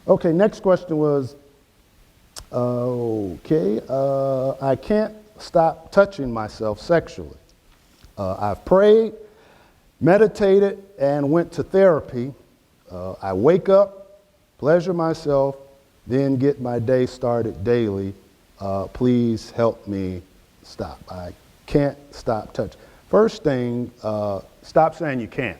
Okay, next question was, I can't stop touching myself sexually. I've prayed, meditated, and went to therapy. I wake up, pleasure myself, then get my day started daily. Please help me stop. I can't stop touching. First thing, stop saying you can't.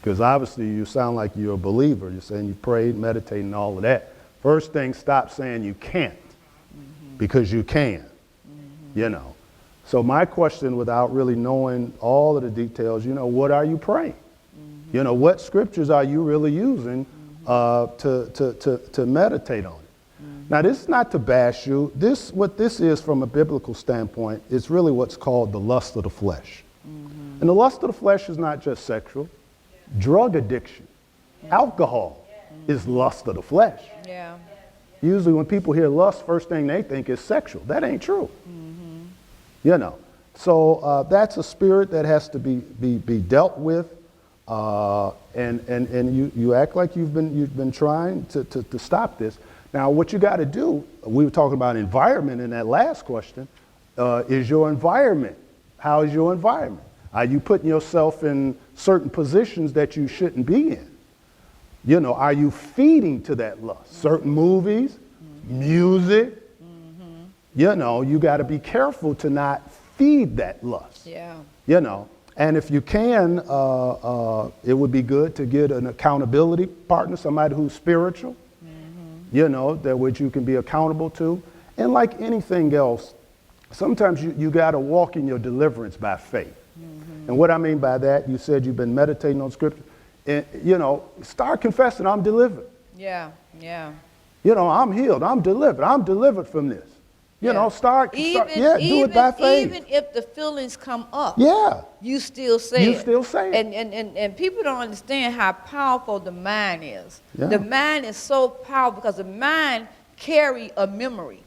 Because obviously you sound like you're a believer. You're saying you prayed, meditated, and all of that. First thing, stop saying you can't. Because you can. You know. So my question, without really knowing all of the details, what are you praying? What scriptures are you really using to meditate on it? Now, this is not to bash you. What this is from a biblical standpoint is really what's called the lust of the flesh. And the lust of the flesh is not just sexual. Drug addiction, alcohol is lust of the flesh. Yeah. Usually when people hear lust, first thing they think is sexual. That ain't true. So that's a spirit that has to be dealt with. And you act like you've been trying to stop this. Now, what you got to do, we were talking about environment in that last question, is your environment. How is your environment? Are you putting yourself in certain positions that you shouldn't be in? Are you feeding to that lust? Certain movies, music, you got to be careful to not feed that lust. Yeah. And if you can, it would be good to get an accountability partner, somebody who's spiritual, that which you can be accountable to. And like anything else, sometimes you got to walk in your deliverance by faith. And what I mean by that, you said you've been meditating on scripture. And, start confessing, I'm delivered. Yeah, yeah. I'm healed, I'm delivered from this. Do it by faith. Even if the feelings come up, you still say You it. still say it. And people don't understand how powerful the mind is. Yeah. The mind is so powerful because the mind carry a memory.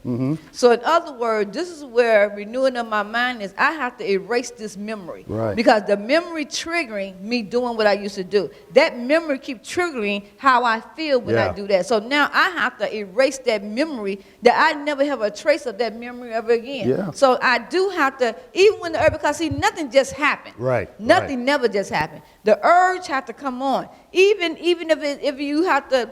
So in other words, this is where renewing of my mind is. I have to erase this memory. Right. Because the memory triggering me doing what I used to do. That memory keeps triggering how I feel when I do that. So now I have to erase that memory that I never have a trace of that memory ever again. Yeah. So I do have to, even when the urge, because see, nothing just happened. Right. Nothing never just happened. The urge have to come on. Even if you have to,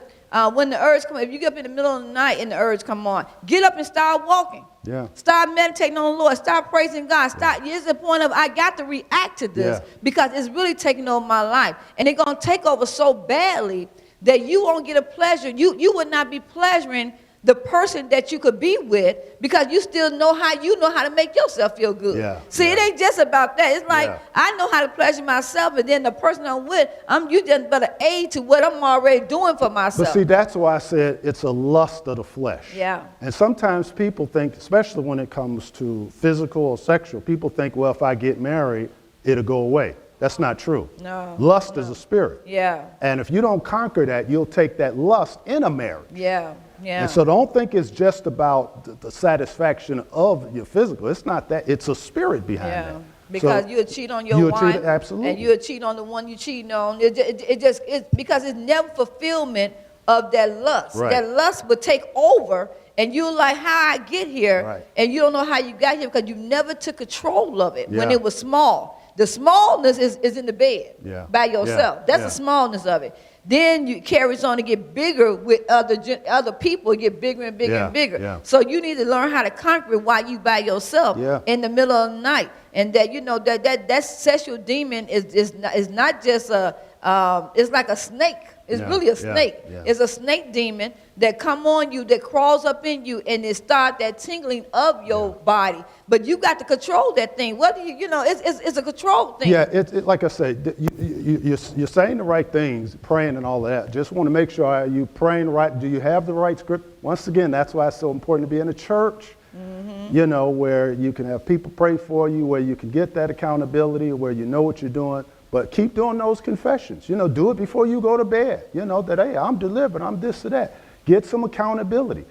when the urge comes, if you get up in the middle of the night and the urge come on, get up and start walking. Yeah. Start meditating on the Lord. Start praising God. Here's the point of I got to react to this because it's really taking over my life. And it's going to take over so badly that you won't get a pleasure. You would not be pleasuring the person that you could be with because you still know how to make yourself feel good. It ain't just about that. It's like I know how to pleasure myself, and then the person I'm with, you just but an aid to what I'm already doing for myself. But see, that's why I said it's a lust of the flesh. Yeah. And sometimes people think, especially when it comes to physical or sexual, people think, well, if I get married, it'll go away. That's not true. No. Lust is a spirit. Yeah. And if you don't conquer that, you'll take that lust in a marriage. Yeah. Yeah. And so don't think it's just about the satisfaction of your physical. It's not that. It's a spirit behind that. Because you'll cheat on your wife. Absolutely. And you'll cheat on the one you cheating on. It's because it's never fulfillment of that lust. Right. That lust would take over, and you're like, how I get here, Right. and you don't know how you got here because you never took control of it when it was small. The smallness is in the bed by yourself. That's the smallness of it. Then you carries on to get bigger with other people, get bigger and bigger and bigger. Yeah. So you need to learn how to conquer it while you by yourself in the middle of the night. And that that sexual demon is not just it's like a snake. It's really a snake. Yeah. It's a snake demon that come on you, that crawls up in you, and it start that tingling of your body. But you got to control that thing. Whether it's a control thing. Yeah, like I say, you're saying the right things, praying and all that. Just want to make sure, are you praying right? Do you have the right script? Once again, that's why it's so important to be in a church, where you can have people pray for you, where you can get that accountability, where you know what you're doing. But keep doing those confessions. Do it before you go to bed. That, hey, I'm delivered, I'm this or that. Get some accountability.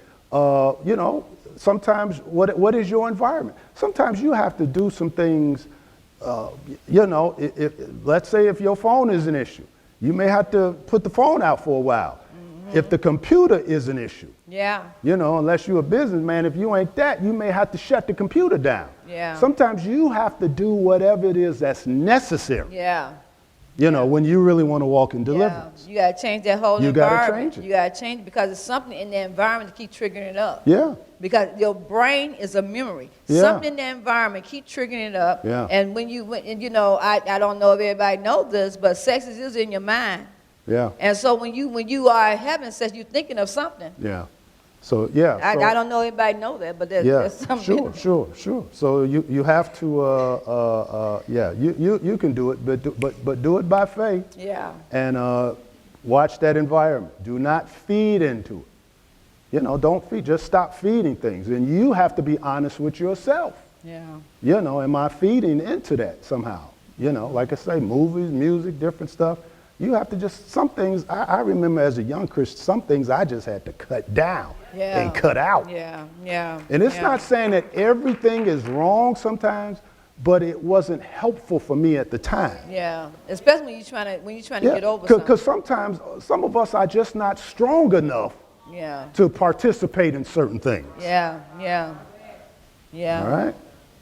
Sometimes, what is your environment? Sometimes you have to do some things, let's say if your phone is an issue, you may have to put the phone out for a while. If the computer is an issue, Yeah. you know, unless you're a businessman, if you ain't that, you may have to shut the computer down. Yeah. Sometimes you have to do whatever it is that's necessary, Yeah. you know, when you really want to walk in Yeah. deliverance. You got to change that whole You gotta environment. change it. You got to change it because it's something in the environment to keep triggering it up. Yeah. Because your brain is a memory. Yeah. Something in the environment keep triggering it up. Yeah. And and you know, I don't know if everybody knows this, but sex is in your mind. Yeah. And so when you are having sex, you're thinking of something. Yeah. So, yeah. I don't know if everybody know that, but there's something. Sure. So you have to, you can do it, but do it by faith. Yeah. And watch that environment. Do not feed into it. You know, don't feed, just stop feeding things. And you have to be honest with yourself. Yeah. You know, am I feeding into that somehow? You know, like I say, movies, music, different stuff. You have to just, some things, I remember as a young Christian, some things I just had to cut down and cut out. Yeah. And it's not saying that everything is wrong sometimes, but it wasn't helpful for me at the time. Yeah. Especially when you're trying to get over something. Because sometimes some of us are just not strong enough Yeah. to participate in certain things. Yeah. All right?